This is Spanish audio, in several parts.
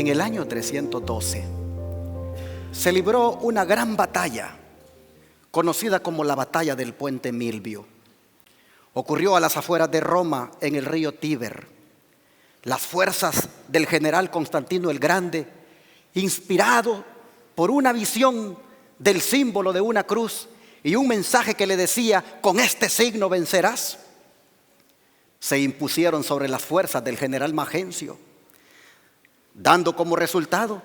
En el año 312 se libró una gran batalla conocida como la batalla del puente Milvio. Ocurrió a las afueras de Roma, en el río Tíber. Las fuerzas del general Constantino el Grande, inspirado por una visión del símbolo de una cruz y un mensaje que le decía: con este signo vencerás, se impusieron sobre las fuerzas del general Magencio, dando como resultado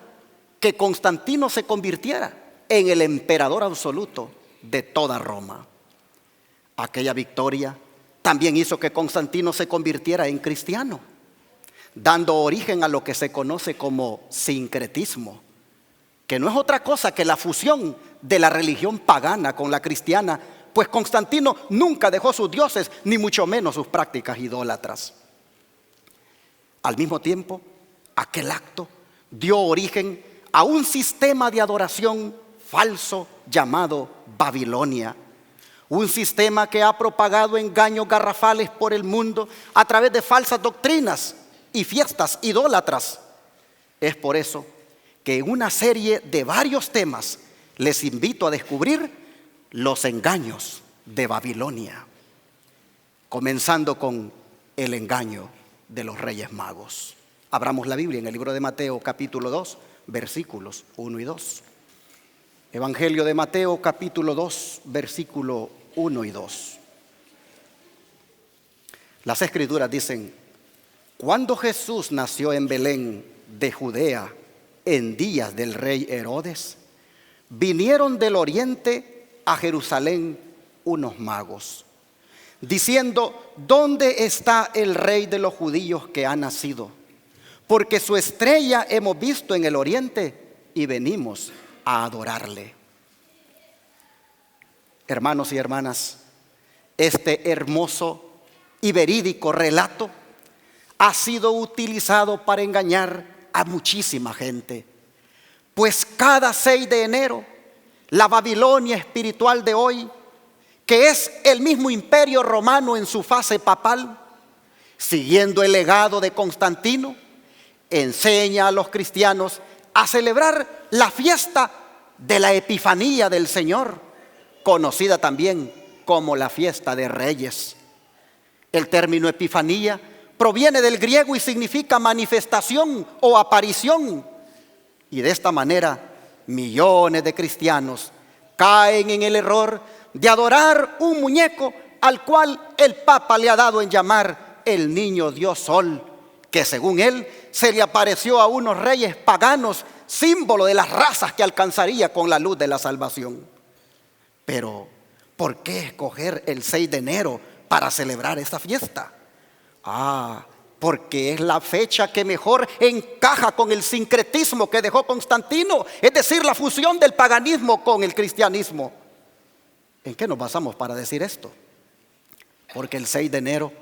que Constantino se convirtiera en el emperador absoluto de toda Roma. Aquella victoria también hizo que Constantino se convirtiera en cristiano, dando origen a lo que se conoce como sincretismo, que no es otra cosa que la fusión de la religión pagana con la cristiana, pues Constantino nunca dejó sus dioses, ni mucho menos sus prácticas idólatras. Al mismo tiempo, aquel acto dio origen a un sistema de adoración falso llamado Babilonia, un sistema que ha propagado engaños garrafales por el mundo a través de falsas doctrinas y fiestas idólatras. Es por eso que en una serie de varios temas les invito a descubrir los engaños de Babilonia, comenzando con el engaño de los Reyes Magos. Abramos la Biblia en el libro de Mateo capítulo 2, versículos 1 y 2. Evangelio de Mateo capítulo 2, versículo 1 y 2. Las Escrituras dicen: cuando Jesús nació en Belén de Judea en días del rey Herodes, vinieron del oriente a Jerusalén unos magos, diciendo: ¿dónde está el rey de los judíos que ha nacido? Porque su estrella hemos visto en el oriente y venimos a adorarle. Hermanos y hermanas, este hermoso y verídico relato ha sido utilizado para engañar a muchísima gente, pues cada 6 de enero, la Babilonia espiritual de hoy, que es el mismo imperio romano en su fase papal, siguiendo el legado de Constantino, enseña a los cristianos a celebrar la fiesta de la Epifanía del Señor, conocida también como la fiesta de Reyes. El término Epifanía proviene del griego y significa manifestación o aparición. Y de esta manera, millones de cristianos caen en el error de adorar un muñeco al cual el Papa le ha dado en llamar el niño Dios Sol, que según él se le apareció a unos reyes paganos, símbolo de las razas que alcanzaría con la luz de la salvación. Pero, ¿por qué escoger el 6 de enero para celebrar esta fiesta? Porque es la fecha que mejor encaja con el sincretismo que dejó Constantino, es decir, la fusión del paganismo con el cristianismo. ¿En qué nos basamos para decir esto? Porque el 6 de enero,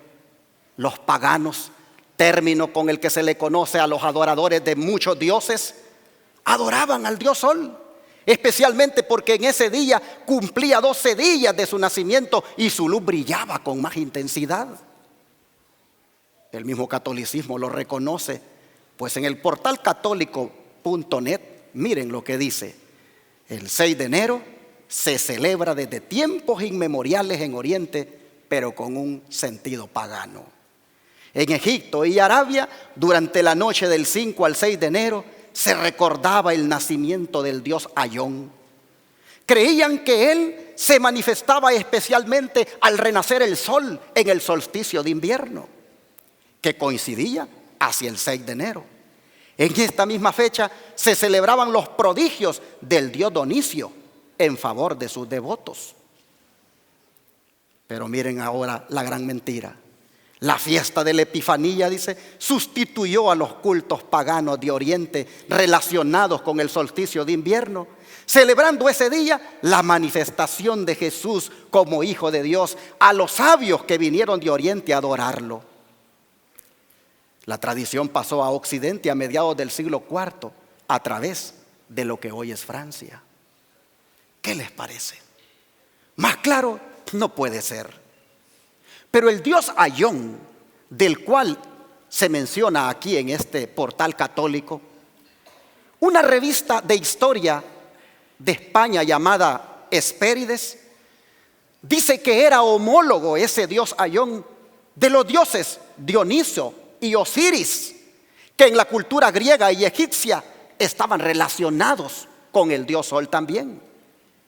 los paganos, término con el que se le conoce a los adoradores de muchos dioses, adoraban al dios Sol, especialmente porque en ese día cumplía 12 días de su nacimiento y su luz brillaba con más intensidad. El mismo catolicismo lo reconoce, pues en el portal católico.net, miren lo que dice: el 6 de enero se celebra desde tiempos inmemoriales en Oriente, pero con un sentido pagano. En Egipto y Arabia, durante la noche del 5 al 6 de enero, se recordaba el nacimiento del dios Ayón. Creían que él se manifestaba especialmente al renacer el sol en el solsticio de invierno, que coincidía hacia el 6 de enero. En esta misma fecha se celebraban los prodigios del dios Donicio en favor de sus devotos. Pero miren ahora la gran mentira. La fiesta de la Epifanía, dice, sustituyó a los cultos paganos de Oriente relacionados con el solsticio de invierno, celebrando ese día la manifestación de Jesús como Hijo de Dios a los sabios que vinieron de Oriente a adorarlo. La tradición pasó a Occidente a mediados del siglo IV a través de lo que hoy es Francia. ¿Qué les parece? Más claro no puede ser. Pero el dios Ayón, del cual se menciona aquí en este portal católico, Una revista de historia de España llamada Hespérides dice que era homólogo ese dios Ayón de los dioses Dioniso y Osiris, que en la cultura griega y egipcia estaban relacionados con el dios Sol también.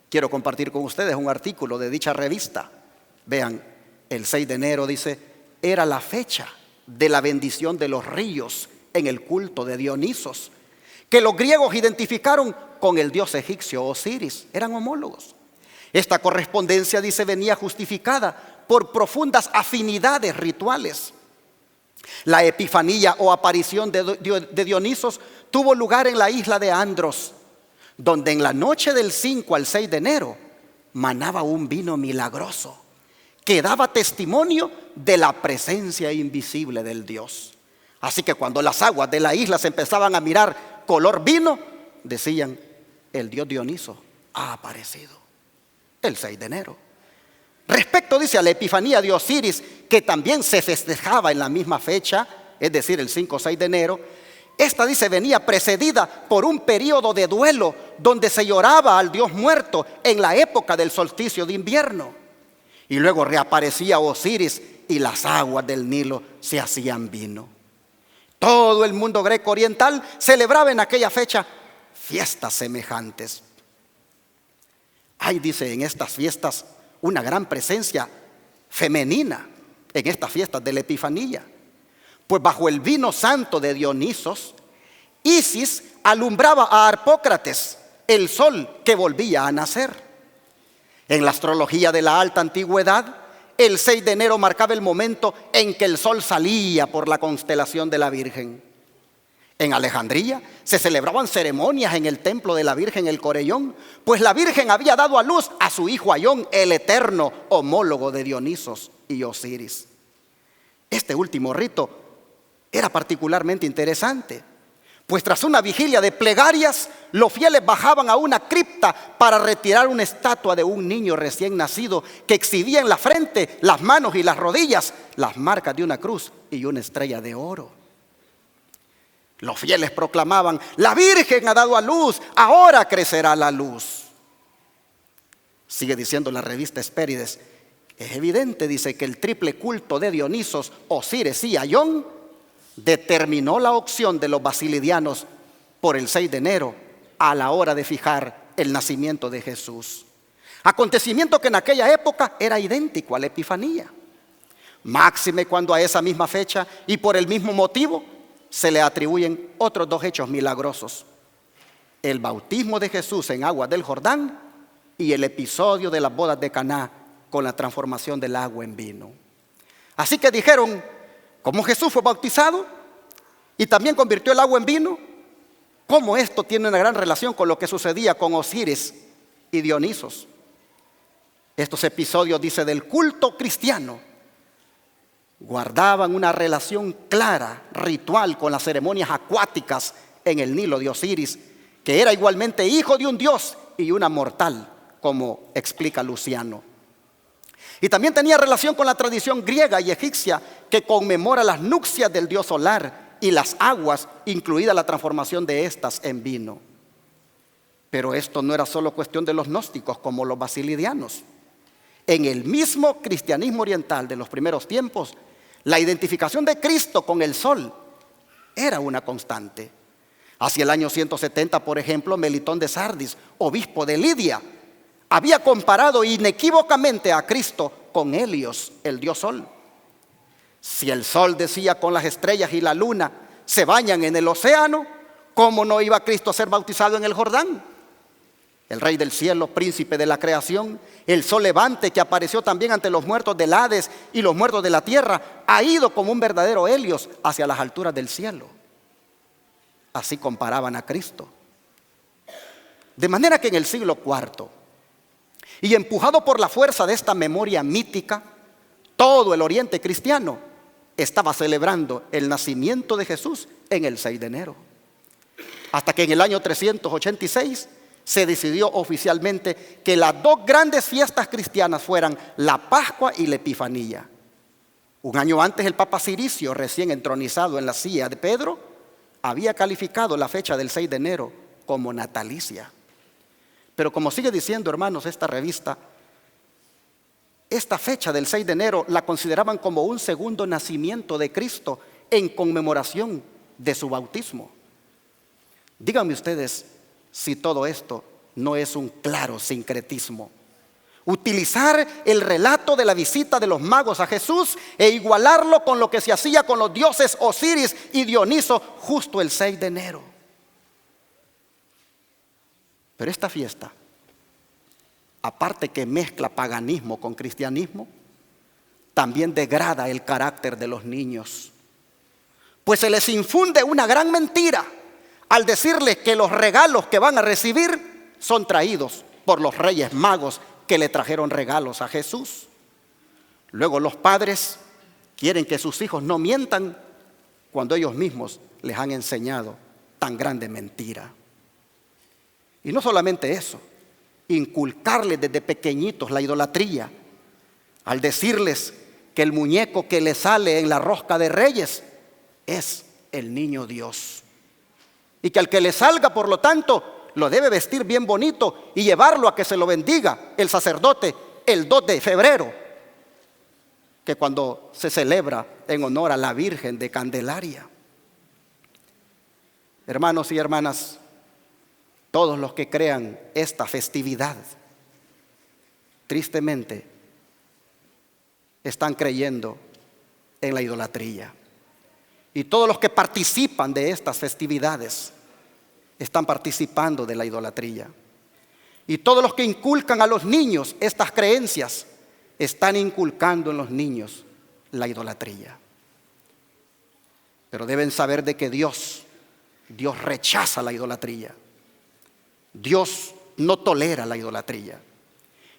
Quiero compartir con ustedes un artículo de dicha revista. Vean, el 6 de enero dice, era la fecha de la bendición de los ríos en el culto de Dionisos, que los griegos identificaron con el dios egipcio Osiris. Eran homólogos. Esta correspondencia, dice, venía justificada por profundas afinidades rituales. La epifanía o aparición de Dionisos tuvo lugar en la isla de Andros, donde en la noche del 5 al 6 de enero manaba un vino milagroso que daba testimonio de la presencia invisible del Dios. Así que cuando las aguas de la isla se empezaban a mirar color vino, decían, el dios Dioniso ha aparecido el 6 de enero. Respecto, dice, a la epifanía de Osiris, que también se festejaba en la misma fecha, es decir, el 5 o 6 de enero, esta, dice, venía precedida por un periodo de duelo donde se lloraba al dios muerto en la época del solsticio de invierno. Y luego reaparecía Osiris y las aguas del Nilo se hacían vino. Todo el mundo greco oriental celebraba en aquella fecha fiestas semejantes. Hay, dice, en estas fiestas una gran presencia femenina, en estas fiestas de la Epifanía. Pues bajo el vino santo de Dionisos, Isis alumbraba a Harpócrates, el sol que volvía a nacer. En la astrología de la alta antigüedad, el 6 de enero marcaba el momento en que el sol salía por la constelación de la Virgen. En Alejandría se celebraban ceremonias en el templo de la Virgen el Corellón, pues la Virgen había dado a luz a su hijo Ayón, el eterno homólogo de Dionisos y Osiris. Este último rito era particularmente interesante, pues tras una vigilia de plegarias, los fieles bajaban a una cripta para retirar una estatua de un niño recién nacido que exhibía en la frente, las manos y las rodillas las marcas de una cruz y una estrella de oro. Los fieles proclamaban, la Virgen ha dado a luz, ahora crecerá la luz. Sigue diciendo la revista Hespérides, es evidente, dice, que el triple culto de Dionisos, Osiris y Ayón determinó la opción de los basilidianos por el 6 de enero a la hora de fijar el nacimiento de Jesús. Acontecimiento que en aquella época era idéntico a la Epifanía. Máxime cuando a esa misma fecha y por el mismo motivo se le atribuyen otros dos hechos milagrosos: el bautismo de Jesús en agua del Jordán y el episodio de las bodas de Caná con la transformación del agua en vino. Así que dijeron, como Jesús fue bautizado y también convirtió el agua en vino, ¿cómo esto tiene una gran relación con lo que sucedía con Osiris y Dionisos? Estos episodios, dice, del culto cristiano guardaban una relación clara, ritual, con las ceremonias acuáticas en el Nilo de Osiris, que era igualmente hijo de un dios y una mortal, como explica Luciano. Y también tenía relación con la tradición griega y egipcia que conmemora las nupcias del dios solar y las aguas, incluida la transformación de estas en vino. Pero esto no era solo cuestión de los gnósticos como los basilidianos. En el mismo cristianismo oriental de los primeros tiempos, la identificación de Cristo con el sol era una constante. Hacia el año 170, por ejemplo, Melitón de Sardis, obispo de Lidia, había comparado inequívocamente a Cristo con Helios, el dios sol. Si el sol, decía, con las estrellas y la luna se bañan en el océano, ¿cómo no iba Cristo a ser bautizado en el Jordán? El Rey del cielo, príncipe de la creación, el sol levante que apareció también ante los muertos del Hades y los muertos de la tierra, ha ido como un verdadero Helios hacia las alturas del cielo. Así comparaban a Cristo. De manera que en el siglo IV, y empujado por la fuerza de esta memoria mítica, todo el oriente cristiano estaba celebrando el nacimiento de Jesús en el 6 de enero. Hasta que en el año 386 se decidió oficialmente que las dos grandes fiestas cristianas fueran la Pascua y la Epifanía. Un año antes, el Papa Ciricio, recién entronizado en la silla de Pedro, había calificado la fecha del 6 de enero como natalicia. Pero como sigue diciendo, hermanos, esta revista, esta fecha del 6 de enero la consideraban como un segundo nacimiento de Cristo en conmemoración de su bautismo. Díganme ustedes si todo esto no es un claro sincretismo. Utilizar el relato de la visita de los magos a Jesús e igualarlo con lo que se hacía con los dioses Osiris y Dioniso justo el 6 de enero. Pero esta fiesta, aparte que mezcla paganismo con cristianismo, también degrada el carácter de los niños, pues se les infunde una gran mentira al decirles que los regalos que van a recibir son traídos por los reyes magos que le trajeron regalos a Jesús. Luego los padres quieren que sus hijos no mientan cuando ellos mismos les han enseñado tan grande mentira. Y no solamente eso, inculcarles desde pequeñitos la idolatría, al decirles que el muñeco que les sale en la rosca de Reyes es el niño Dios. Y que al que le salga, por lo tanto, lo debe vestir bien bonito y llevarlo a que se lo bendiga el sacerdote el 2 de febrero, que cuando se celebra en honor a la Virgen de Candelaria. Hermanos y hermanas, todos los que crean esta festividad, tristemente, están creyendo en la idolatría. Y todos los que participan de estas festividades están participando de la idolatría. Y todos los que inculcan a los niños estas creencias están inculcando en los niños la idolatría. Pero deben saber de que Dios rechaza la idolatría. Dios no tolera la idolatría.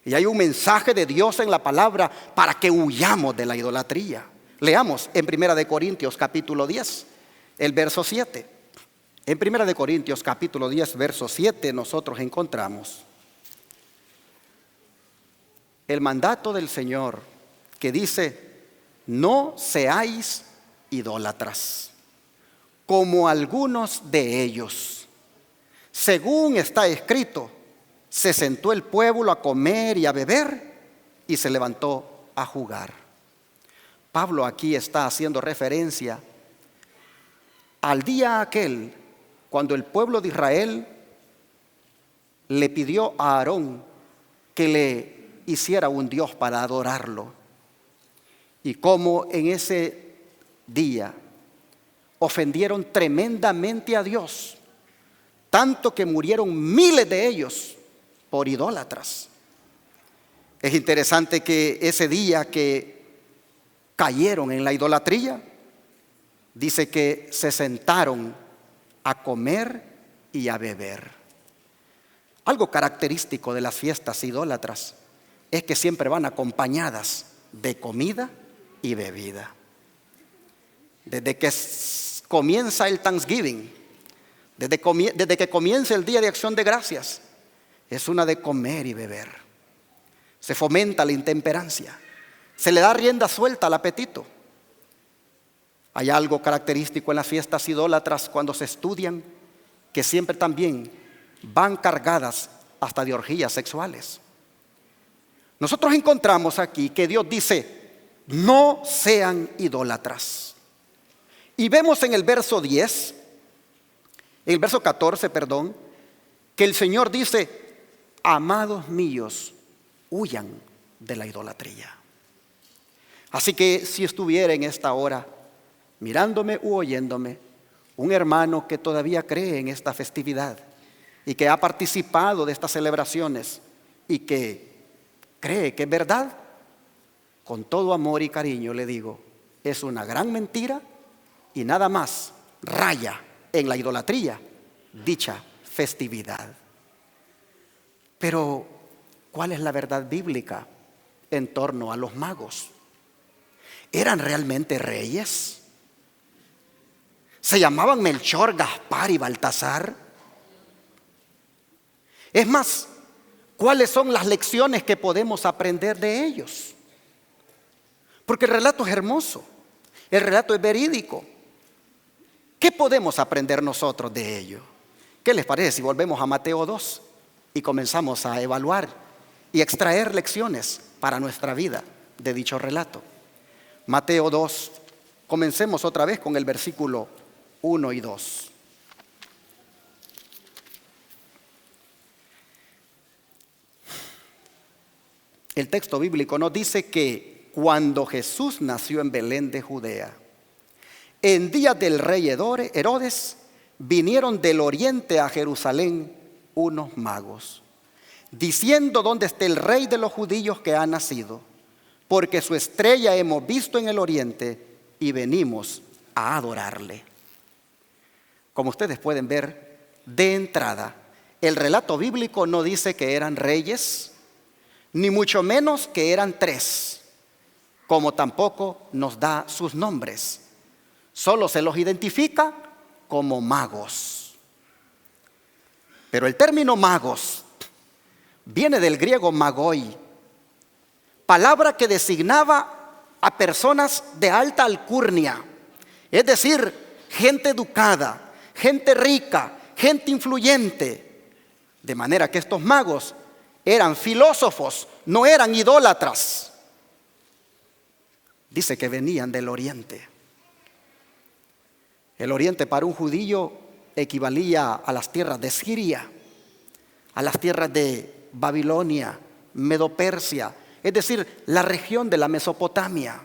Y hay un mensaje de Dios en la palabra para que huyamos de la idolatría. Leamos en 1 Corintios capítulo 10, el verso 7. En 1 Corintios capítulo 10, verso 7, nosotros encontramos el mandato del Señor que dice: no seáis idólatras, como algunos de ellos. Según está escrito, se sentó el pueblo a comer y a beber y se levantó a jugar. Pablo aquí está haciendo referencia al día aquel cuando el pueblo de Israel le pidió a Aarón que le hiciera un Dios para adorarlo. Y cómo en ese día ofendieron tremendamente a Dios, tanto que murieron miles de ellos por idólatras. Es interesante que ese día que cayeron en la idolatría, dice que se sentaron a comer y a beber. Algo característico de las fiestas idólatras es que siempre van acompañadas de comida y bebida. Desde que comienza el Thanksgiving, desde que comienza el Día de Acción de Gracias, es una de comer y beber. Se fomenta la intemperancia, se le da rienda suelta al apetito. Hay algo característico en las fiestas idólatras cuando se estudian, que siempre también van cargadas hasta de orgías sexuales. Nosotros encontramos aquí que Dios dice: no sean idólatras. Y vemos en el verso 10, en el verso 14, que el Señor dice: amados míos, huyan de la idolatría. Así que si estuviera en esta hora mirándome u oyéndome un hermano que todavía cree en esta festividad y que ha participado de estas celebraciones y que cree que es verdad, con todo amor y cariño le digo: es una gran mentira y nada más raya en la idolatría dicha festividad. Pero ¿cuál es la verdad bíblica en torno a los magos? ¿Eran realmente reyes? ¿Se llamaban Melchor, Gaspar y Baltasar? Es más, ¿cuáles son las lecciones que podemos aprender de ellos? Porque el relato es hermoso, el relato es verídico. ¿Qué podemos aprender nosotros de ello? ¿Qué les parece si volvemos a Mateo 2 y comenzamos a evaluar y extraer lecciones para nuestra vida de dicho relato? Mateo 2, comencemos otra vez con el versículo 1 y 2. El texto bíblico nos dice que cuando Jesús nació en Belén de Judea, en días del rey Herodes, vinieron del oriente a Jerusalén unos magos, diciendo: ¿dónde está el rey de los judíos que ha nacido? Porque su estrella hemos visto en el oriente y venimos a adorarle. Como ustedes pueden ver, de entrada, el relato bíblico no dice que eran reyes, ni mucho menos que eran tres, como tampoco nos da sus nombres. Solo se los identifica como magos. Pero el término magos viene del griego magoi, palabra que designaba a personas de alta alcurnia, es decir, gente educada, gente rica, gente influyente. De manera que estos magos eran filósofos, no eran idólatras. Dice que venían del oriente. El oriente para un judío equivalía a las tierras de Siria, a las tierras de Babilonia, Medo-Persia, es decir, la región de la Mesopotamia.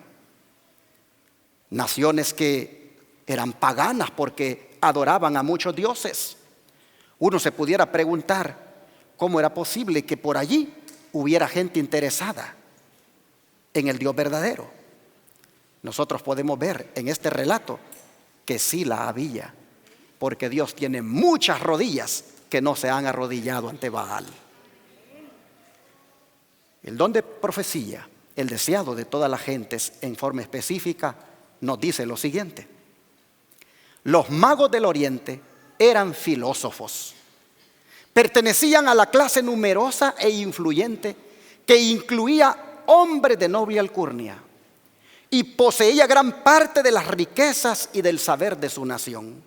Naciones que eran paganas porque adoraban a muchos dioses. Uno se pudiera preguntar cómo era posible que por allí hubiera gente interesada en el Dios verdadero. Nosotros podemos ver en este relato que sí la había, porque Dios tiene muchas rodillas que no se han arrodillado ante Baal. El don de profecía, el deseado de todas las gentes en forma específica, nos dice lo siguiente: los magos del oriente eran filósofos, pertenecían a la clase numerosa e influyente que incluía hombres de noble alcurnia y poseía gran parte de las riquezas y del saber de su nación.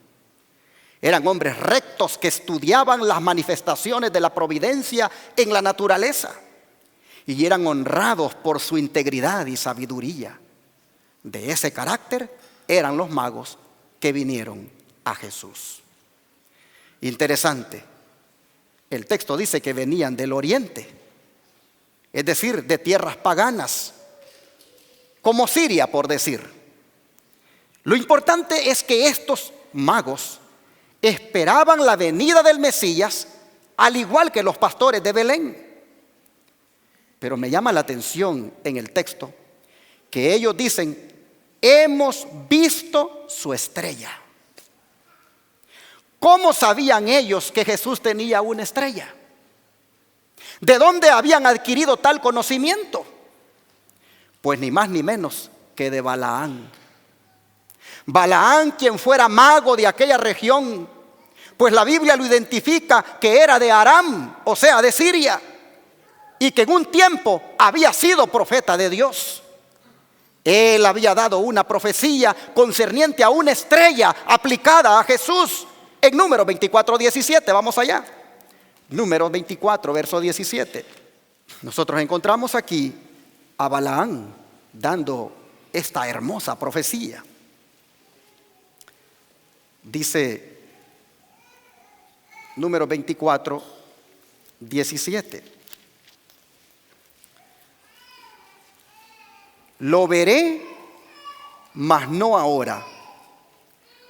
Eran hombres rectos que estudiaban las manifestaciones de la providencia en la naturaleza y eran honrados por su integridad y sabiduría. De ese carácter eran los magos que vinieron a Jesús. Interesante. El texto dice que venían del oriente, es decir, de tierras paganas, como Siria, por decir. Lo importante es que estos magos esperaban la venida del Mesías, al igual que los pastores de Belén. Pero me llama la atención en el texto que ellos dicen: hemos visto su estrella. ¿Cómo sabían ellos que Jesús tenía una estrella? ¿De dónde habían adquirido tal conocimiento? Pues ni más ni menos que de Balaán. Balaán, quien fuera mago de aquella región, pues la Biblia lo identifica que era de Aram, o sea, de Siria, y que en un tiempo había sido profeta de Dios. Él había dado una profecía concerniente a una estrella aplicada a Jesús en Números 24:17. Vamos allá. Números 24, verso 17. Nosotros encontramos aquí a Balaán dando esta hermosa profecía. Dice Números 24, 17. Lo veré, mas no ahora.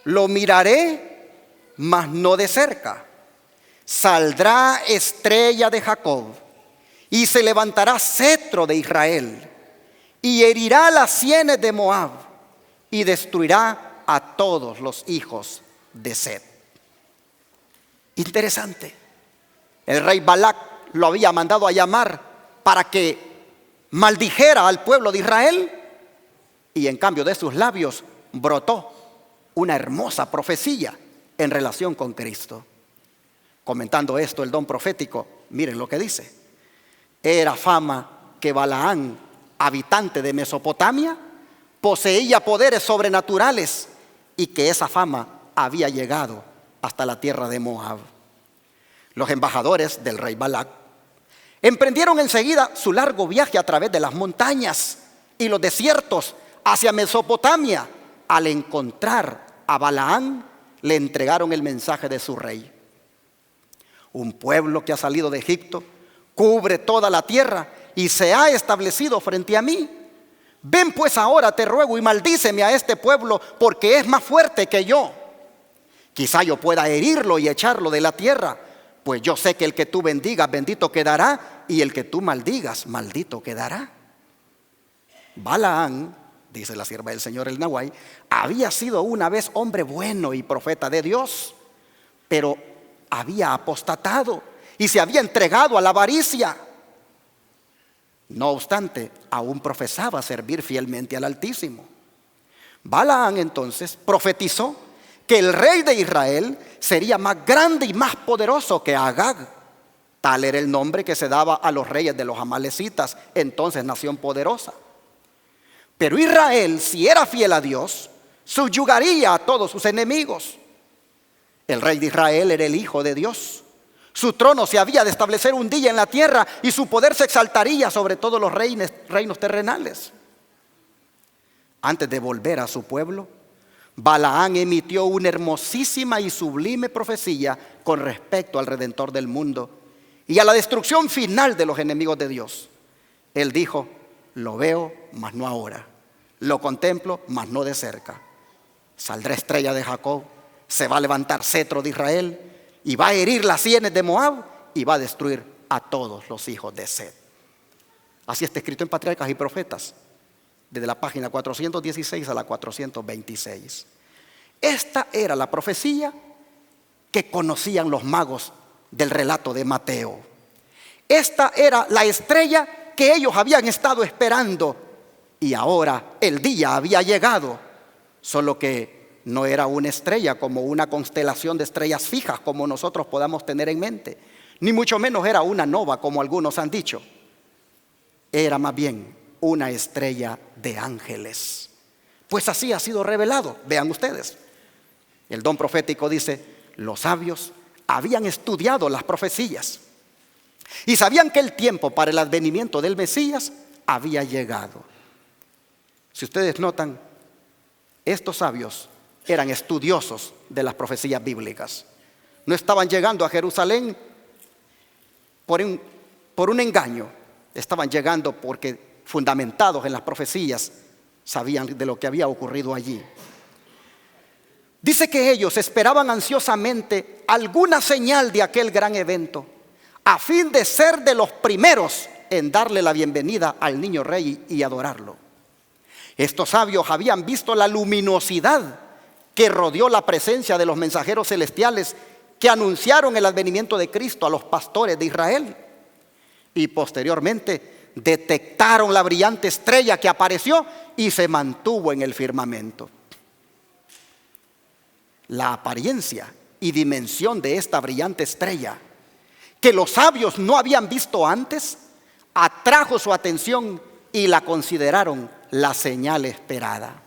Lo miraré, mas no de cerca. Saldrá estrella de Jacob y se levantará cetro de Israel y herirá las sienes de Moab y destruirá a todos los hijos de Set. Interesante. El rey Balac lo había mandado a llamar para que maldijera al pueblo de Israel, y en cambio de sus labios brotó una hermosa profecía en relación con Cristo. Comentando esto, el don profético, miren lo que dice: era fama que Balaán, habitante de Mesopotamia, poseía poderes sobrenaturales y que esa fama había llegado hasta la tierra de Moab. Los embajadores del rey Balac emprendieron enseguida su largo viaje a través de las montañas y los desiertos hacia Mesopotamia. Al encontrar a Balaam, le entregaron el mensaje de su rey. Un pueblo que ha salido de Egipto cubre toda la tierra y se ha establecido frente a mí. Ven pues ahora, te ruego, y maldíceme a este pueblo, porque es más fuerte que yo. Quizá yo pueda herirlo y echarlo de la tierra, pues yo sé que el que tú bendigas, bendito quedará, y el que tú maldigas, maldito quedará. Balaam, dice la sierva del Señor el Nahuay, había sido una vez hombre bueno y profeta de Dios, pero había apostatado y se había entregado a la avaricia. No obstante, aún profesaba servir fielmente al Altísimo. Balaam entonces profetizó que el rey de Israel sería más grande y más poderoso que Agag. Tal era el nombre que se daba a los reyes de los amalecitas, entonces nación poderosa. Pero Israel, si era fiel a Dios, subyugaría a todos sus enemigos. El rey de Israel era el Hijo de Dios. Su trono se había de establecer un día en la tierra y su poder se exaltaría sobre todos los reinos terrenales. Antes de volver a su pueblo, Balaam emitió una hermosísima y sublime profecía con respecto al Redentor del mundo y a la destrucción final de los enemigos de Dios. Él dijo: lo veo, mas no ahora. Lo contemplo, mas no de cerca. Saldrá estrella de Jacob, se va a levantar cetro de Israel, y va a herir las sienes de Moab, y va a destruir a todos los hijos de Set. Así está escrito en Patriarcas y Profetas, desde la página 416 a la 426. Esta era la profecía que conocían los magos del relato de Mateo. Esta era la estrella que ellos habían estado esperando, y ahora el día había llegado, solo que no era una estrella como una constelación de estrellas fijas como nosotros podamos tener en mente, ni mucho menos era una nova como algunos han dicho. Era más bien una estrella de ángeles, pues así ha sido revelado. Vean ustedes, el don profético dice: los sabios habían estudiado las profecías y sabían que el tiempo para el advenimiento del Mesías había llegado. Si ustedes notan, estos sabios eran estudiosos de las profecías bíblicas. No estaban llegando a Jerusalén por un engaño. Estaban llegando porque, fundamentados en las profecías, sabían de lo que había ocurrido allí. Dice que ellos esperaban ansiosamente alguna señal de aquel gran evento, a fin de ser de los primeros en darle la bienvenida al niño rey y adorarlo. Estos sabios habían visto la luminosidad que rodeó la presencia de los mensajeros celestiales que anunciaron el advenimiento de Cristo a los pastores de Israel, y posteriormente detectaron la brillante estrella que apareció y se mantuvo en el firmamento. La apariencia y dimensión de esta brillante estrella, que los sabios no habían visto antes, atrajo su atención y la consideraron la señal esperada.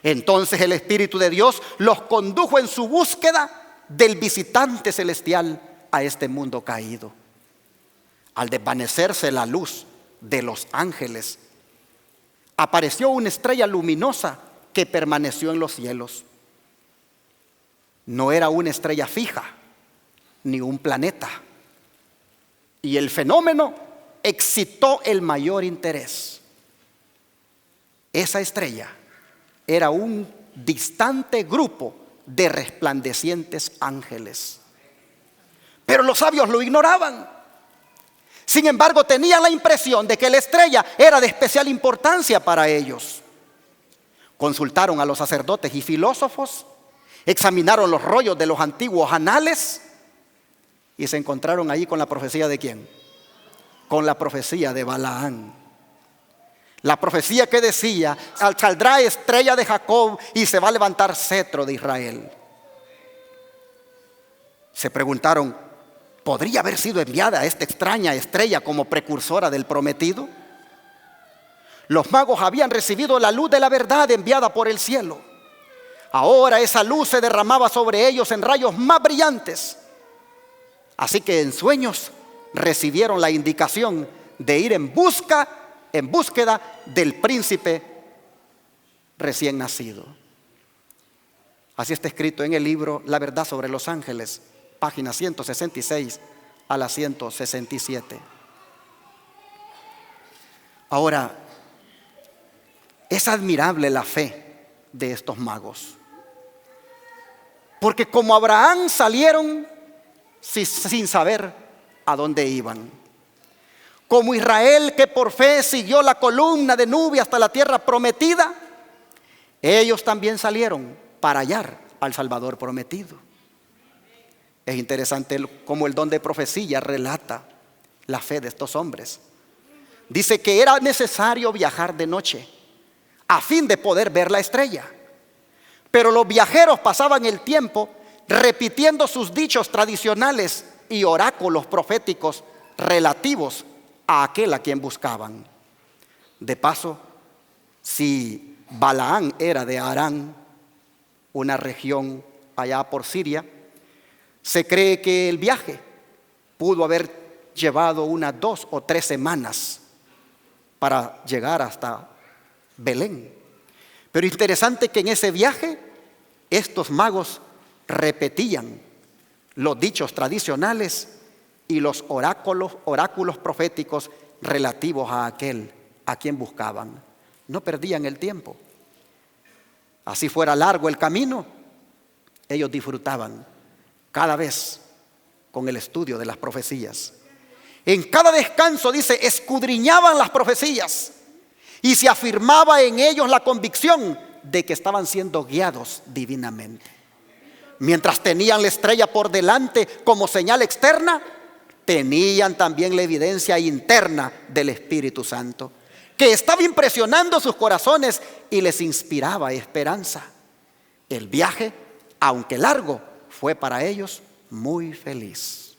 Entonces el Espíritu de Dios los condujo en su búsqueda del visitante celestial a este mundo caído. Al desvanecerse la luz de los ángeles, apareció una estrella luminosa que permaneció en los cielos. No era una estrella fija, ni un planeta. Y el fenómeno excitó el mayor interés. Esa estrella era un distante grupo de resplandecientes ángeles. Pero los sabios lo ignoraban. Sin embargo, tenían la impresión de que la estrella era de especial importancia para ellos. Consultaron a los sacerdotes y filósofos, examinaron los rollos de los antiguos anales y se encontraron allí con la profecía ¿de quién? Con la profecía de Balaam. La profecía que decía: saldrá estrella de Jacob y se va a levantar cetro de Israel. Se preguntaron: ¿podría haber sido enviada esta extraña estrella como precursora del prometido? Los magos habían recibido la luz de la verdad enviada por el cielo. Ahora esa luz se derramaba sobre ellos en rayos más brillantes. Así que en sueños recibieron la indicación de ir en búsqueda del príncipe recién nacido. Así está escrito en el libro La verdad sobre los ángeles, página 166 a la 167. Ahora, es admirable la fe de estos magos, porque como Abraham salieron sin saber a dónde iban, como Israel que por fe siguió la columna de nube hasta la tierra prometida, ellos también salieron para hallar al Salvador prometido. Es interesante cómo el don de profecía relata la fe de estos hombres. Dice que era necesario viajar de noche a fin de poder ver la estrella. Pero los viajeros pasaban el tiempo repitiendo sus dichos tradicionales y oráculos proféticos relativos a aquel a quien buscaban. De paso, si Balaam era de Harán, una región allá por Siria, se cree que el viaje pudo haber llevado unas 2 o 3 semanas para llegar hasta Belén. Pero interesante que en ese viaje estos magos repetían los dichos tradicionales y los oráculos proféticos relativos a aquel a quien buscaban. No perdían el tiempo. Así fuera largo el camino, ellos disfrutaban cada vez con el estudio de las profecías. En cada descanso, dice, escudriñaban las profecías y se afirmaba en ellos la convicción de que estaban siendo guiados divinamente. Mientras tenían la estrella por delante como señal externa, tenían también la evidencia interna del Espíritu Santo, que estaba impresionando sus corazones y les inspiraba esperanza. El viaje, aunque largo, fue para ellos muy feliz.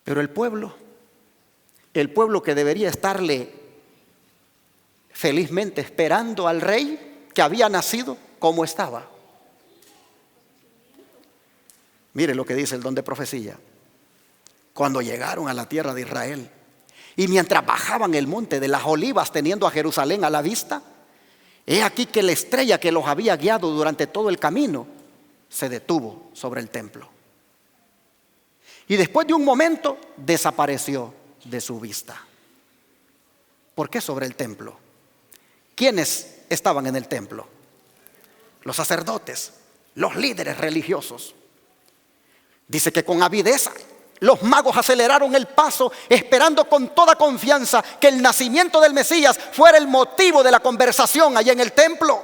Pero el pueblo que debería estarle felizmente esperando al rey que había nacido, ¿cómo estaba? Mire lo que dice el don de profecía. Cuando llegaron a la tierra de Israel y mientras bajaban el monte de las Olivas teniendo a Jerusalén a la vista, he aquí que la estrella que los había guiado durante todo el camino se detuvo sobre el templo. Y después de un momento desapareció de su vista. ¿Por qué sobre el templo? ¿Quiénes estaban en el templo? Los sacerdotes, los líderes religiosos. Dice que con avideza los magos aceleraron el paso, esperando con toda confianza que el nacimiento del Mesías fuera el motivo de la conversación allá en el templo.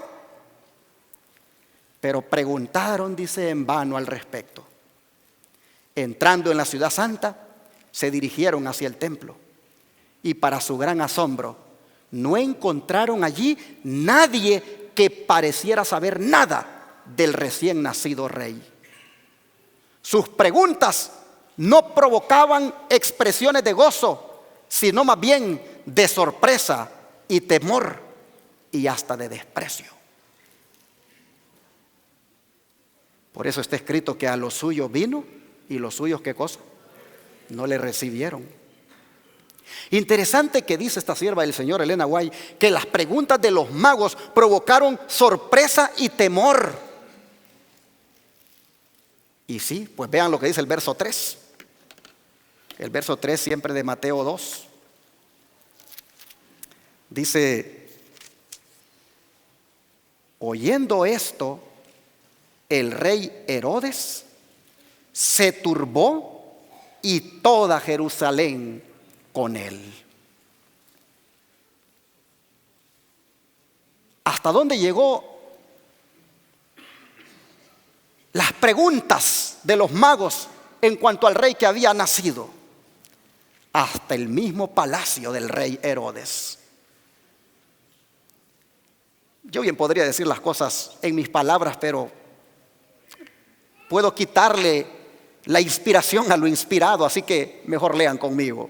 Pero preguntaron, dice, en vano al respecto. Entrando en la ciudad santa, se dirigieron hacia el templo y para su gran asombro no encontraron allí nadie que pareciera saber nada del recién nacido rey. Sus preguntas no provocaban expresiones de gozo, sino más bien de sorpresa y temor y hasta de desprecio. Por eso está escrito que a los suyos vino y los suyos, ¿qué cosa? No le recibieron. Interesante que dice esta sierva del Señor, Elena White, que las preguntas de los magos provocaron sorpresa y temor. Y sí, pues vean lo que dice el verso 3. El verso 3 siempre de Mateo 2. Dice, oyendo esto, el rey Herodes se turbó y toda Jerusalén con él. ¿Hasta dónde llegó las preguntas de los magos en cuanto al rey que había nacido? Hasta el mismo palacio del rey Herodes. Yo bien podría decir las cosas en mis palabras, pero puedo quitarle la inspiración a lo inspirado, así que mejor lean conmigo.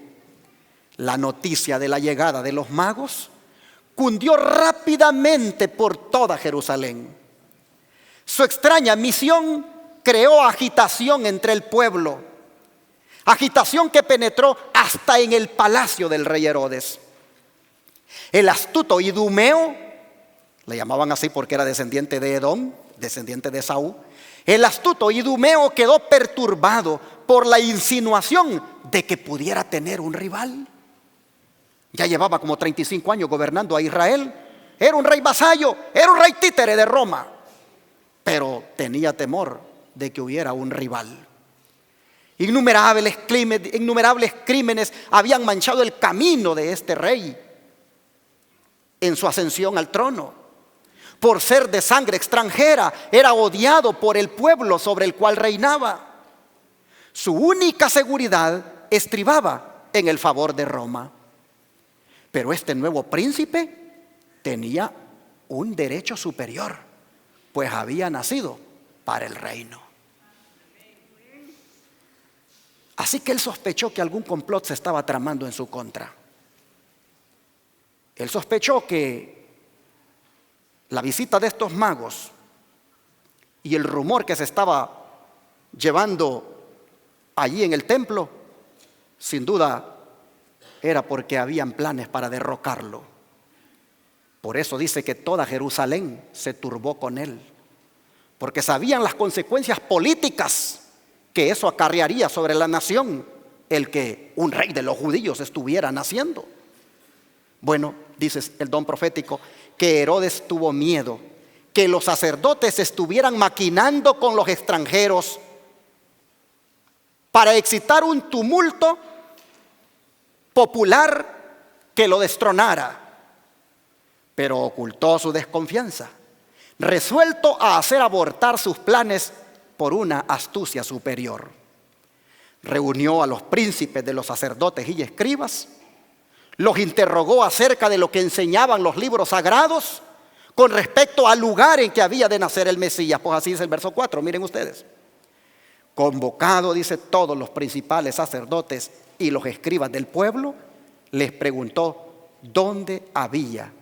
La noticia de la llegada de los magos cundió rápidamente por toda Jerusalén. Su extraña misión creó agitación entre el pueblo, agitación que penetró hasta en el palacio del rey Herodes. El astuto Idumeo, le llamaban así porque era descendiente de Edom, descendiente de Saúl. El astuto Idumeo quedó perturbado por la insinuación de que pudiera tener un rival. Ya llevaba como 35 años gobernando a Israel. Era un rey vasallo, era un rey títere de Roma, pero tenía temor de que hubiera un rival. Innumerables crímenes habían manchado el camino de este rey en su ascensión al trono. Por ser de sangre extranjera, era odiado por el pueblo sobre el cual reinaba. Su única seguridad estribaba en el favor de Roma. Pero este nuevo príncipe tenía un derecho superior, pues había nacido para el reino. Así que él sospechó que algún complot se estaba tramando en su contra. Él sospechó que la visita de estos magos y el rumor que se estaba llevando allí en el templo, sin duda era porque habían planes para derrocarlo. Por eso dice que toda Jerusalén se turbó con él, porque sabían las consecuencias políticas que eso acarrearía sobre la nación, el que un rey de los judíos estuviera naciendo. Bueno, dice el don profético, que Herodes tuvo miedo que los sacerdotes estuvieran maquinando con los extranjeros para excitar un tumulto popular que lo destronara. Pero ocultó su desconfianza, resuelto a hacer abortar sus planes por una astucia superior. Reunió a los príncipes de los sacerdotes y escribas, los interrogó acerca de lo que enseñaban los libros sagrados con respecto al lugar en que había de nacer el Mesías. Pues así dice el verso 4, miren ustedes. Convocado, dice, todos los principales sacerdotes y los escribas del pueblo, les preguntó dónde había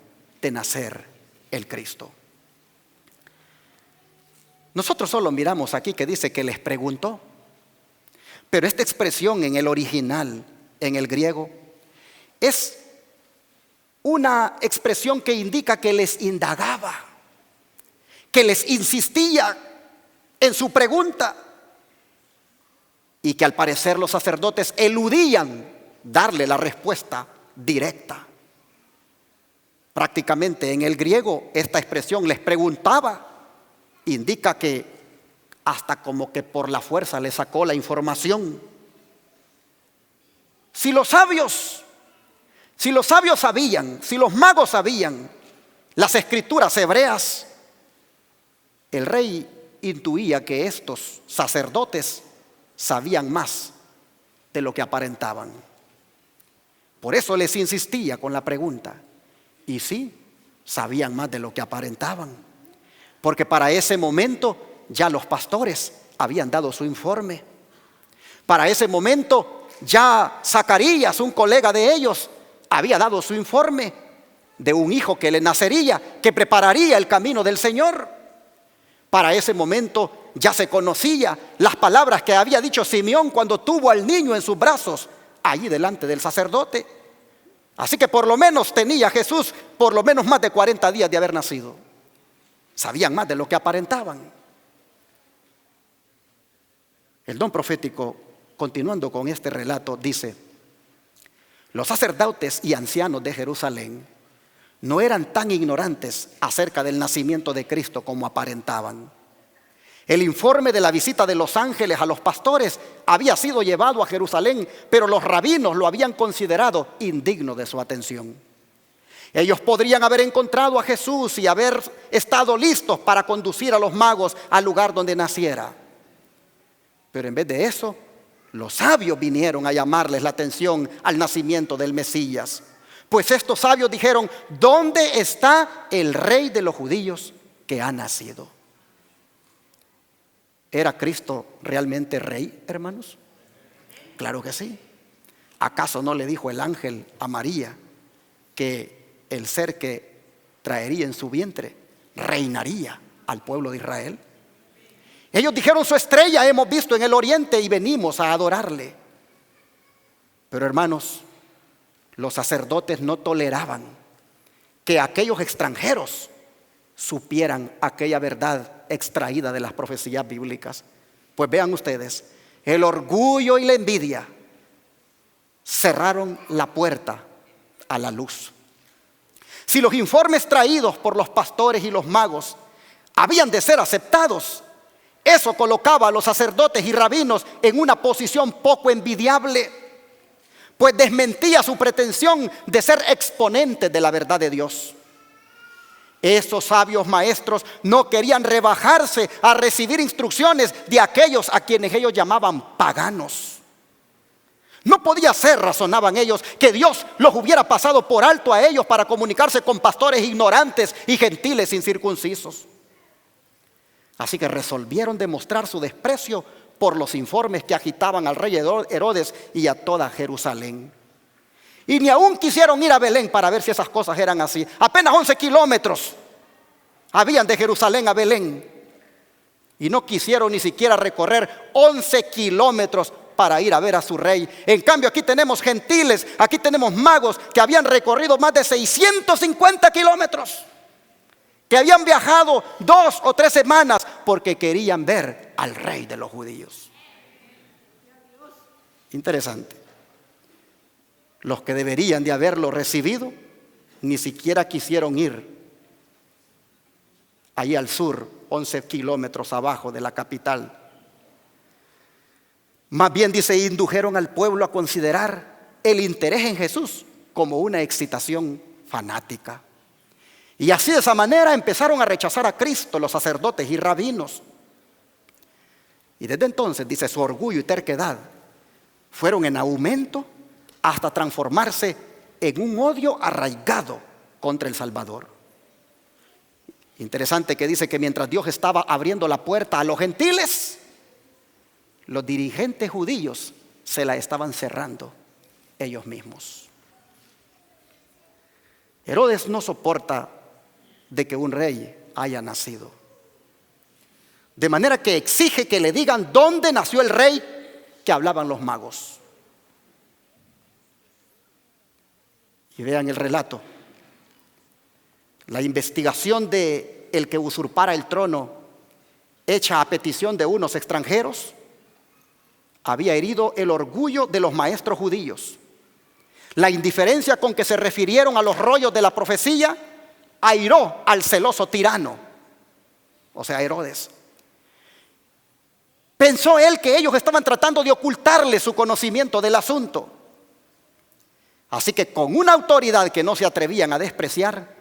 de nacer el Cristo. Nosotros solo miramos aquí que dice que les preguntó, pero esta expresión en el original, en el griego, es una expresión que indica que les indagaba, que les insistía en su pregunta y que al parecer los sacerdotes eludían darle la respuesta directa. Prácticamente en el griego esta expresión les preguntaba indica que hasta como que por la fuerza le sacó la información. Si los sabios sabían, si los magos sabían las escrituras hebreas, el rey intuía que estos sacerdotes sabían más de lo que aparentaban. Por eso les insistía con la pregunta. Y sí, sabían más de lo que aparentaban, porque para ese momento ya los pastores habían dado su informe. Para ese momento ya Zacarías, un colega de ellos, había dado su informe de un hijo que le nacería, que prepararía el camino del Señor. Para ese momento ya se conocía las palabras que había dicho Simeón cuando tuvo al niño en sus brazos, allí delante del sacerdote. Así que por lo menos tenía Jesús por lo menos más de 40 días de haber nacido. Sabían más de lo que aparentaban. El don profético, continuando con este relato, dice: los sacerdotes y ancianos de Jerusalén no eran tan ignorantes acerca del nacimiento de Cristo como aparentaban. El informe de la visita de los ángeles a los pastores había sido llevado a Jerusalén, pero los rabinos lo habían considerado indigno de su atención. Ellos podrían haber encontrado a Jesús y haber estado listos para conducir a los magos al lugar donde naciera. Pero en vez de eso, los sabios vinieron a llamarles la atención al nacimiento del Mesías. Pues estos sabios dijeron: ¿dónde está el rey de los judíos que ha nacido? ¿Era Cristo realmente rey, hermanos? Claro que sí. ¿Acaso no le dijo el ángel a María que el ser que traería en su vientre reinaría al pueblo de Israel? Ellos dijeron: su estrella hemos visto en el oriente y venimos a adorarle. Pero hermanos, los sacerdotes no toleraban que aquellos extranjeros supieran aquella verdad extraída de las profecías bíblicas. Pues vean ustedes, el orgullo y la envidia cerraron la puerta a la luz. Si los informes traídos por los pastores y los magos habían de ser aceptados, eso colocaba a los sacerdotes y rabinos en una posición poco envidiable, pues desmentía su pretensión de ser exponentes de la verdad de Dios. Esos sabios maestros no querían rebajarse a recibir instrucciones de aquellos a quienes ellos llamaban paganos. No podía ser, razonaban ellos, que Dios los hubiera pasado por alto a ellos para comunicarse con pastores ignorantes y gentiles incircuncisos. Así que resolvieron demostrar su desprecio por los informes que agitaban al rey Herodes y a toda Jerusalén. Y ni aún quisieron ir a Belén para ver si esas cosas eran así. Apenas 11 kilómetros habían de Jerusalén a Belén. Y no quisieron ni siquiera recorrer 11 kilómetros para ir a ver a su rey. En cambio, aquí tenemos gentiles, aquí tenemos magos que habían recorrido más de 650 kilómetros, que habían viajado 2 o 3 semanas porque querían ver al rey de los judíos. Interesante. Los que deberían de haberlo recibido ni siquiera quisieron ir allí al sur, 11 kilómetros abajo de la capital. Más bien, dice, indujeron al pueblo a considerar el interés en Jesús como una excitación fanática. Y así, de esa manera, empezaron a rechazar a Cristo los sacerdotes y rabinos. Y desde entonces, dice, su orgullo y terquedad fueron en aumento hasta transformarse en un odio arraigado contra el Salvador. Interesante que dice que mientras Dios estaba abriendo la puerta a los gentiles, los dirigentes judíos se la estaban cerrando ellos mismos. Herodes no soporta de que un rey haya nacido, de manera que exige que le digan dónde nació el rey que hablaban los magos. Y vean el relato. La investigación de el que usurpara el trono, hecha a petición de unos extranjeros, había herido el orgullo de los maestros judíos. La indiferencia con que se refirieron a los rollos de la profecía airó al celoso tirano, o sea, Herodes. Pensó él que ellos estaban tratando de ocultarle su conocimiento del asunto. Así que, con una autoridad que no se atrevían a despreciar,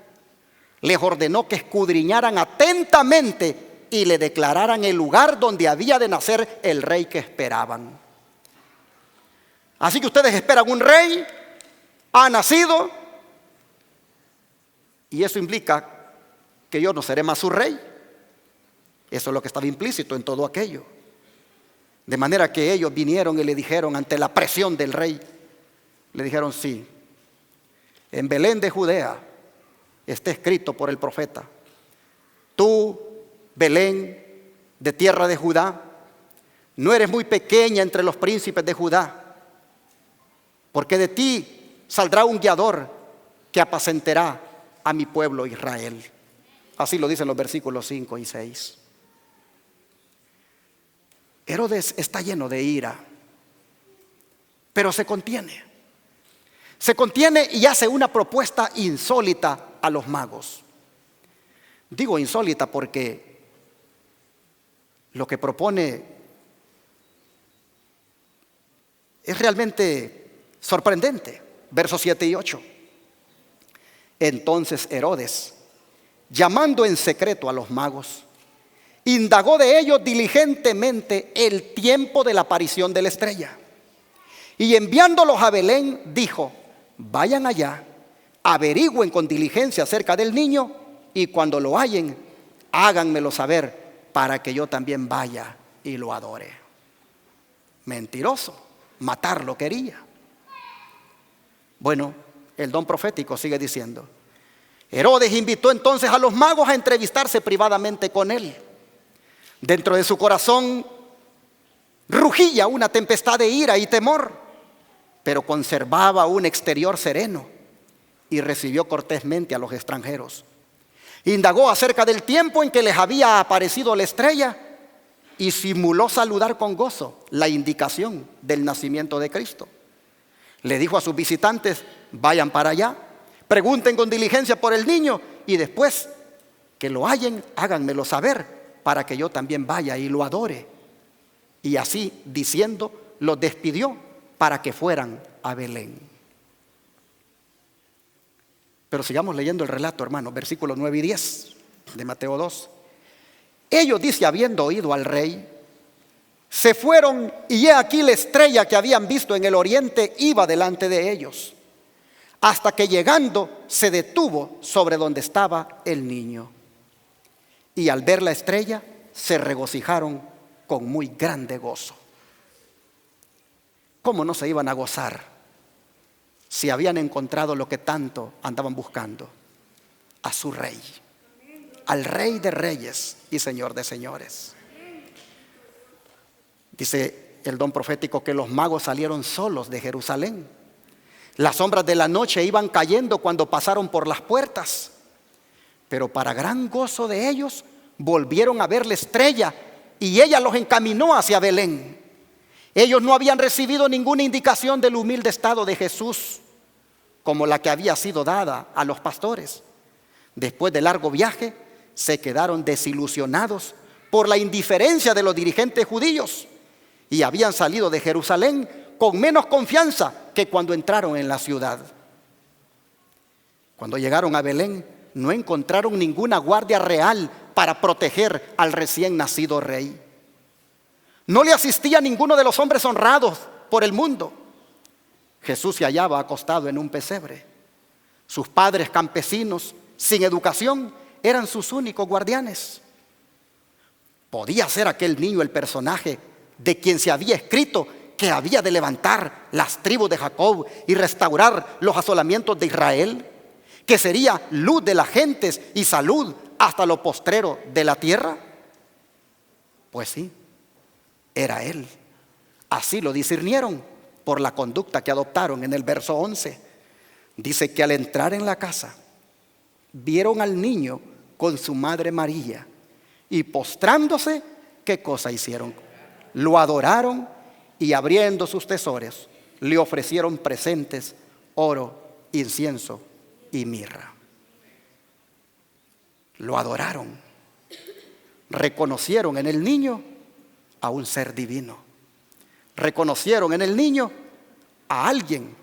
les ordenó que escudriñaran atentamente y le declararan el lugar donde había de nacer el rey que esperaban. Así que ustedes esperan un rey, ha nacido, y eso implica que yo no seré más su rey. Eso es lo que estaba implícito en todo aquello. De manera que ellos vinieron y le dijeron, ante la presión del rey, le dijeron: sí, en Belén de Judea está escrito por el profeta: tú, Belén, de tierra de Judá, no eres muy pequeña entre los príncipes de Judá, porque de ti saldrá un guiador que apacentará a mi pueblo Israel. Así lo dicen los versículos 5 y 6. Herodes está lleno de ira, pero se contiene. Se contiene y hace una propuesta insólita a los magos. Digo insólita porque lo que propone es realmente sorprendente. Versos 7 y 8. Entonces Herodes, llamando en secreto a los magos, indagó de ellos diligentemente el tiempo de la aparición de la estrella. Y enviándolos a Belén, dijo: vayan allá, averigüen con diligencia acerca del niño, y cuando lo hallen, háganmelo saber para que yo también vaya y lo adore. Mentiroso, matarlo quería. Bueno, el don profético sigue diciendo: Herodes invitó entonces a los magos a entrevistarse privadamente con él. Dentro de su corazón rugía una tempestad de ira y temor, pero conservaba un exterior sereno y recibió cortésmente a los extranjeros. Indagó acerca del tiempo en que les había aparecido la estrella y simuló saludar con gozo la indicación del nacimiento de Cristo. Le dijo a sus visitantes: vayan para allá, pregunten con diligencia por el niño y después que lo hallen, háganmelo saber para que yo también vaya y lo adore. Y así diciendo, los despidió para que fueran a Belén. Pero sigamos leyendo el relato, hermanos, versículos 9 y 10 de Mateo 2. Ellos, dice, habiendo oído al rey, se fueron, y he aquí la estrella que habían visto en el oriente iba delante de ellos, hasta que llegando se detuvo sobre donde estaba el niño. Y al ver la estrella se regocijaron con muy grande gozo. ¿Cómo no se iban a gozar si habían encontrado lo que tanto andaban buscando? A su rey, al Rey de reyes y Señor de señores. Dice el don profético que los magos salieron solos de Jerusalén. Las sombras de la noche iban cayendo cuando pasaron por las puertas, pero para gran gozo de ellos volvieron a ver la estrella y ella los encaminó hacia Belén. Ellos no habían recibido ninguna indicación del humilde estado de Jesús como la que había sido dada a los pastores. Después del largo viaje se quedaron desilusionados por la indiferencia de los dirigentes judíos y habían salido de Jerusalén con menos confianza que cuando entraron en la ciudad. Cuando llegaron a Belén, no encontraron ninguna guardia real para proteger al recién nacido rey. No le asistía ninguno de los hombres honrados por el mundo. Jesús se hallaba acostado en un pesebre. Sus padres campesinos, sin educación, eran sus únicos guardianes. ¿Podía ser aquel niño el personaje de quien se había escrito que había de levantar las tribus de Jacob y restaurar los asolamientos de Israel? ¿Que sería luz de las gentes y salud hasta lo postrero de la tierra? Pues sí, era él. Así lo discernieron por la conducta que adoptaron en el verso 11. Dice que al entrar en la casa, vieron al niño con su madre María y postrándose, ¿qué cosa hicieron? Lo adoraron y abriendo sus tesoros, le ofrecieron presentes, oro, incienso y mirra. Lo adoraron. Reconocieron en el niño a un ser divino. Reconocieron en el niño a alguien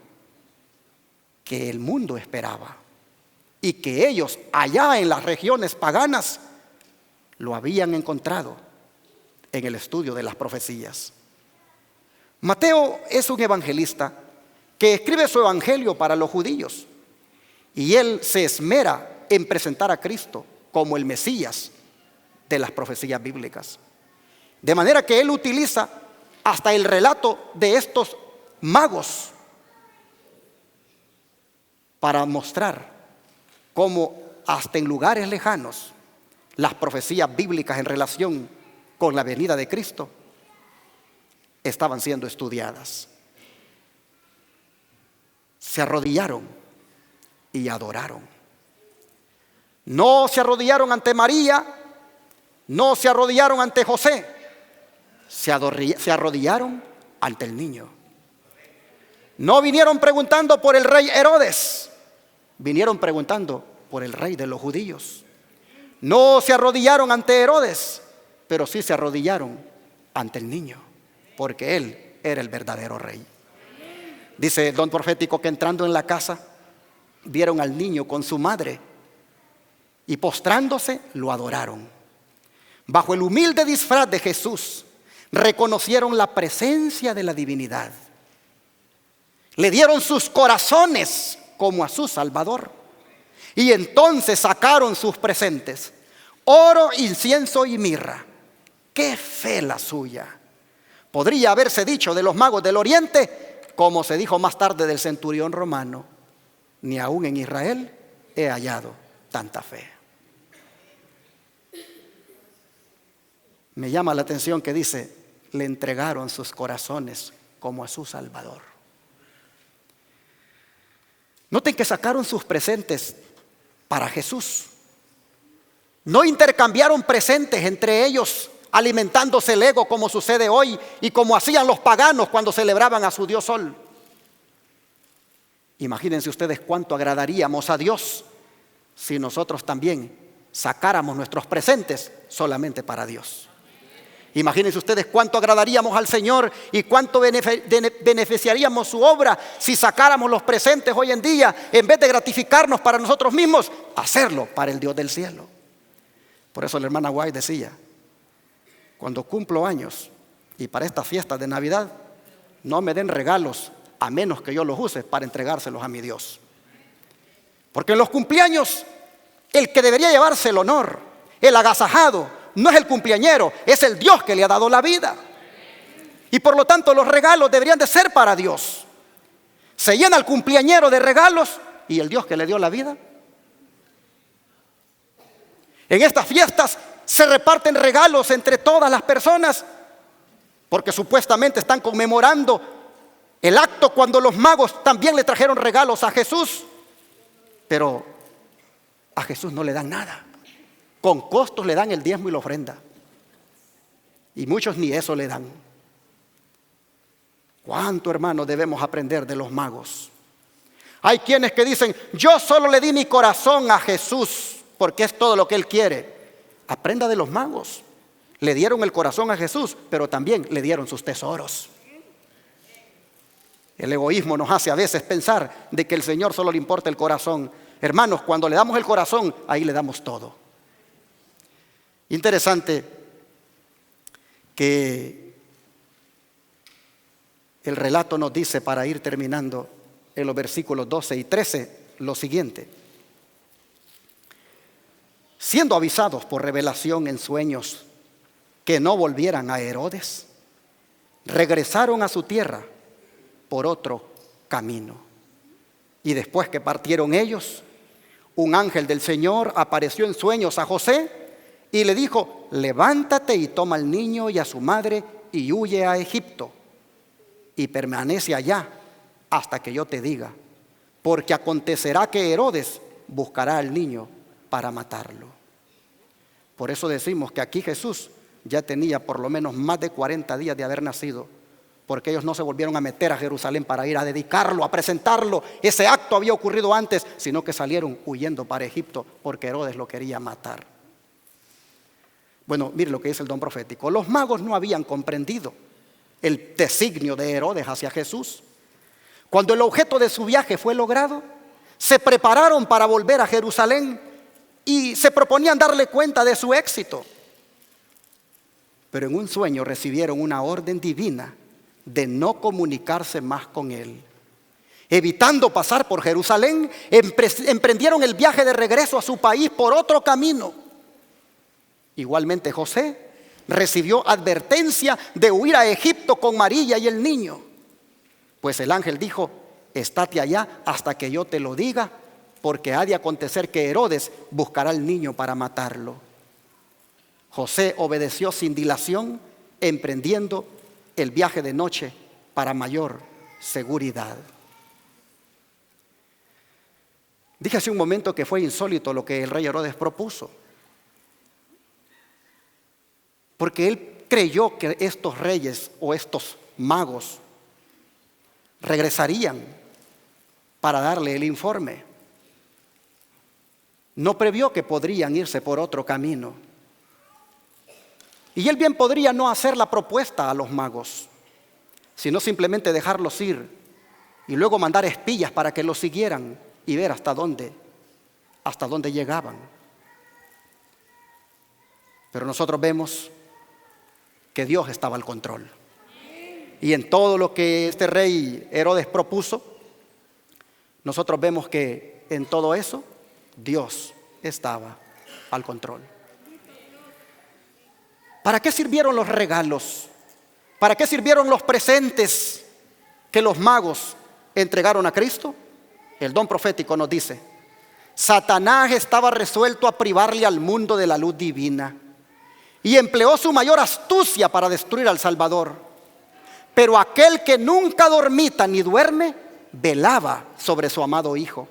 que el mundo esperaba y que ellos allá en las regiones paganas lo habían encontrado en el estudio de las profecías. Mateo es un evangelista que escribe su evangelio para los judíos y él se esmera en presentar a Cristo como el Mesías de las profecías bíblicas. De manera que él utiliza hasta el relato de estos magos para mostrar cómo hasta en lugares lejanos las profecías bíblicas en relación con la venida de Cristo estaban siendo estudiadas. Se arrodillaron y adoraron. No se arrodillaron ante María, no se arrodillaron ante José, se arrodillaron ante el niño. No vinieron preguntando por el rey Herodes, vinieron preguntando por el rey de los judíos. No se arrodillaron ante Herodes, pero sí se arrodillaron ante el niño, porque él era el verdadero rey. Dice el don profético que entrando en la casa, vieron al niño con su madre y postrándose lo adoraron. Bajo el humilde disfraz de Jesús, reconocieron la presencia de la divinidad. Le dieron sus corazones como a su Salvador. Y entonces sacaron sus presentes: oro, incienso y mirra. ¡Qué fe la suya! Podría haberse dicho de los magos del oriente, como se dijo más tarde del centurión romano: ni aún en Israel he hallado tanta fe. Me llama la atención que dice, le entregaron sus corazones como a su Salvador. Noten que sacaron sus presentes para Jesús. No intercambiaron presentes entre ellos, alimentándose el ego como sucede hoy y como hacían los paganos cuando celebraban a su dios Sol. Imagínense ustedes cuánto agradaríamos a Dios si nosotros también sacáramos nuestros presentes solamente para Dios. Imagínense ustedes cuánto agradaríamos al Señor y cuánto beneficiaríamos su obra si sacáramos los presentes hoy en día, en vez de gratificarnos para nosotros mismos, hacerlo para el Dios del cielo. Por eso la hermana White decía, cuando cumplo años y para estas fiestas de Navidad, no me den regalos a menos que yo los use para entregárselos a mi Dios. Porque en los cumpleaños, el que debería llevarse el honor, el agasajado, no es el cumpleañero, es el Dios que le ha dado la vida. Y por lo tanto los regalos deberían de ser para Dios. Se llena el cumpleañero de regalos y el Dios que le dio la vida. En estas fiestas se reparten regalos entre todas las personas porque supuestamente están conmemorando el acto cuando los magos también le trajeron regalos a Jesús. Pero a Jesús no le dan nada. Con costos le dan el diezmo y la ofrenda. Y muchos ni eso le dan. ¿Cuánto, hermano, debemos aprender de los magos? Hay quienes que dicen, yo solo le di mi corazón a Jesús porque es todo lo que Él quiere. Aprenda de los magos. Le dieron el corazón a Jesús, pero también le dieron sus tesoros. El egoísmo nos hace a veces pensar de que el Señor solo le importa el corazón. Hermanos, cuando le damos el corazón, ahí le damos todo. Interesante que el relato nos dice, para ir terminando, en los versículos 12 y 13, lo siguiente. Siendo avisados por revelación en sueños que no volvieran a Herodes, regresaron a su tierra por otro camino. Y después que partieron ellos, un ángel del Señor apareció en sueños a José y le dijo, levántate y toma al niño y a su madre y huye a Egipto y permanece allá hasta que yo te diga, porque acontecerá que Herodes buscará al niño para matarlo. Por eso decimos que aquí Jesús ya tenía por lo menos más de 40 días de haber nacido, porque ellos no se volvieron a meter a Jerusalén para ir a dedicarlo, a presentarlo. Ese acto había ocurrido antes, sino que salieron huyendo para Egipto porque Herodes lo quería matar. Bueno, mire lo que dice el don profético. Los magos no habían comprendido el designio de Herodes hacia Jesús. Cuando el objeto de su viaje fue logrado, se prepararon para volver a Jerusalén y se proponían darle cuenta de su éxito. Pero en un sueño recibieron una orden divina de no comunicarse más con él. Evitando pasar por Jerusalén, emprendieron el viaje de regreso a su país por otro camino. Igualmente José recibió advertencia de huir a Egipto con María y el niño. Pues el ángel dijo, estate allá hasta que yo te lo diga, porque ha de acontecer que Herodes buscará al niño para matarlo. José obedeció sin dilación, emprendiendo el viaje de noche para mayor seguridad. Dije hace un momento que fue insólito lo que el rey Herodes propuso, porque él creyó que estos reyes o estos magos regresarían para darle el informe. No previó que podrían irse por otro camino. Y él bien podría no hacer la propuesta a los magos, sino simplemente dejarlos ir y luego mandar espías para que los siguieran y ver hasta dónde llegaban. Pero nosotros vemos que Dios estaba al control. Y en todo lo que este rey Herodes propuso, nosotros vemos que en todo eso Dios estaba al control. ¿Para qué sirvieron los regalos? ¿Para qué sirvieron los presentes que los magos entregaron a Cristo? El don profético nos dice, Satanás estaba resuelto a privarle al mundo de la luz divina. y empleó su mayor astucia para destruir al Salvador. Pero aquel que nunca dormita ni duerme, velaba sobre su amado Hijo.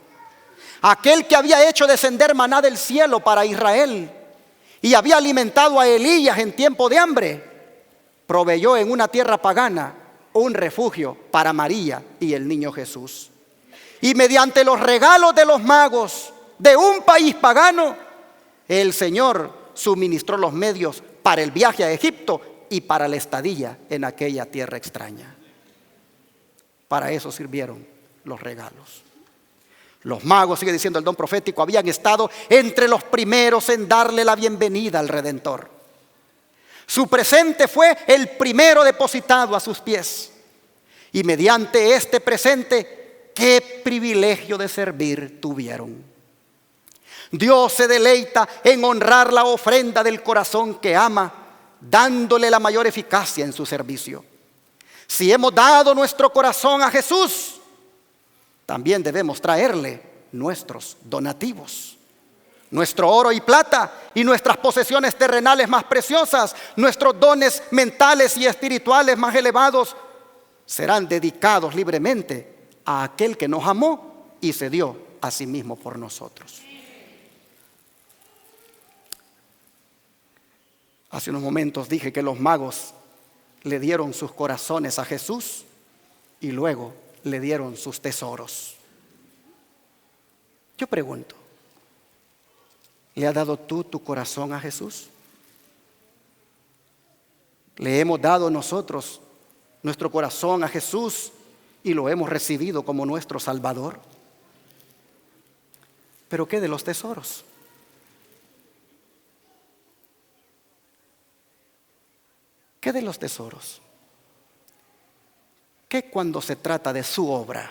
Aquel que había hecho descender maná del cielo para Israel y había alimentado a Elías en tiempo de hambre, proveyó en una tierra pagana un refugio para María y el niño Jesús. Y mediante los regalos de los magos de un país pagano, el Señor suministró los medios para el viaje a Egipto y para la estadía en aquella tierra extraña. Para eso sirvieron los regalos. Los magos, sigue diciendo el don profético, habían estado entre los primeros en darle la bienvenida al Redentor. Su presente fue el primero depositado a sus pies. Y mediante este presente, qué privilegio de servir tuvieron. Dios se deleita en honrar la ofrenda del corazón que ama, dándole la mayor eficacia en su servicio. Si hemos dado nuestro corazón a Jesús, también debemos traerle nuestros donativos. Nuestro oro y plata y nuestras posesiones terrenales más preciosas, nuestros dones mentales y espirituales más elevados, serán dedicados libremente a aquel que nos amó y se dio a sí mismo por nosotros. Hace unos momentos dije que los magos le dieron sus corazones a Jesús y luego le dieron sus tesoros. Yo pregunto, ¿le has dado tú tu corazón a Jesús? ¿Le hemos dado nosotros nuestro corazón a Jesús y lo hemos recibido como nuestro Salvador? ¿Pero qué de los tesoros? ¿Qué de los tesoros? ¿Qué cuando se trata de su obra,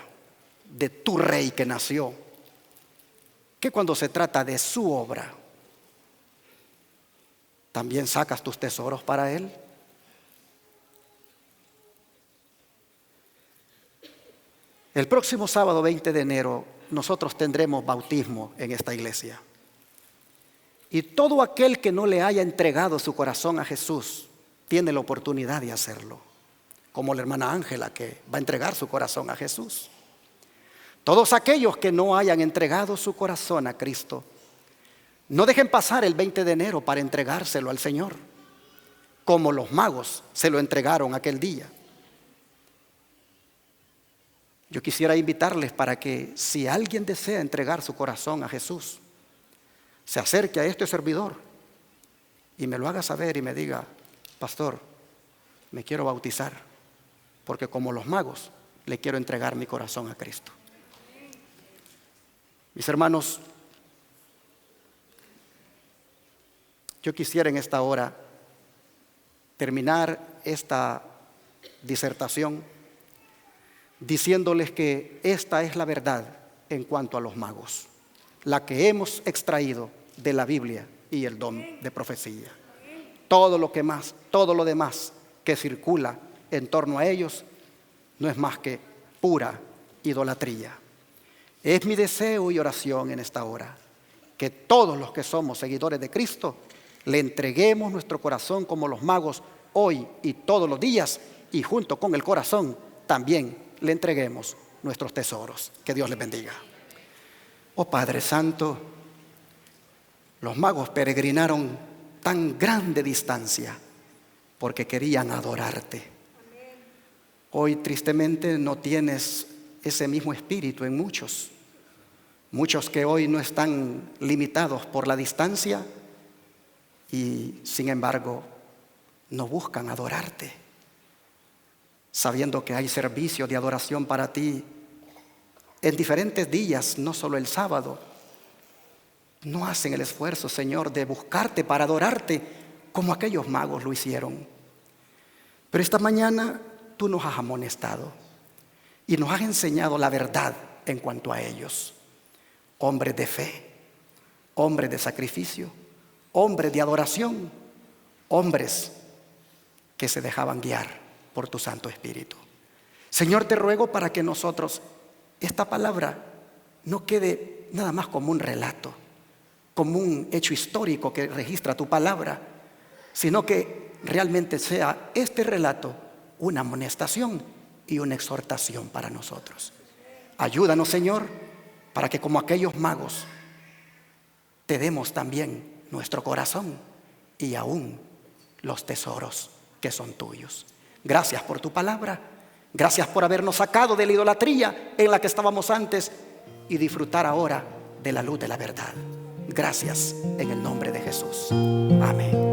de tu rey que nació? ¿Qué cuando se trata de su obra? ¿También sacas tus tesoros para él? El próximo sábado 20 de enero nosotros tendremos bautismo en esta iglesia. Y todo aquel que no le haya entregado su corazón a Jesús tiene la oportunidad de hacerlo, como la hermana Ángela que va a entregar su corazón a Jesús. Todos aquellos que no hayan entregado su corazón a Cristo, no dejen pasar el 20 de enero para entregárselo al Señor, como los magos se lo entregaron aquel día. Yo quisiera invitarles para que si alguien desea entregar su corazón a Jesús, se acerque a este servidor y me lo haga saber y me diga: pastor, me quiero bautizar, porque como los magos le quiero entregar mi corazón a Cristo. Mis hermanos, yo quisiera en esta hora terminar esta disertación diciéndoles que esta es la verdad en cuanto a los magos, la que hemos extraído de la Biblia y el don de profecía. Todo lo demás que circula en torno a ellos no es más que pura idolatría. Es mi deseo y oración en esta hora que todos los que somos seguidores de Cristo le entreguemos nuestro corazón como los magos hoy y todos los días, y junto con el corazón también le entreguemos nuestros tesoros. Que Dios les bendiga. Oh Padre Santo, los magos peregrinaron tan grande distancia porque querían adorarte. Hoy tristemente no tienes ese mismo espíritu en muchos que hoy no están limitados por la distancia y sin embargo no buscan adorarte, sabiendo que hay servicio de adoración para ti en diferentes días, no solo el sábado. No hacen el esfuerzo, Señor, de buscarte para adorarte como aquellos magos lo hicieron. Pero esta mañana tú nos has amonestado y nos has enseñado la verdad en cuanto a ellos. Hombres de fe, hombres de sacrificio, hombres de adoración, hombres que se dejaban guiar por tu Santo Espíritu. Señor, te ruego para que nosotros esta palabra no quede nada más como un relato, como un hecho histórico que registra tu palabra, sino que realmente sea este relato una amonestación y una exhortación para nosotros. Ayúdanos, Señor, para que como aquellos magos te demos también nuestro corazón y aún los tesoros que son tuyos. Gracias por tu palabra. Gracias por habernos sacado de la idolatría en la que estábamos antes y disfrutar ahora de la luz de la verdad. Gracias en el nombre de Jesús. Amén.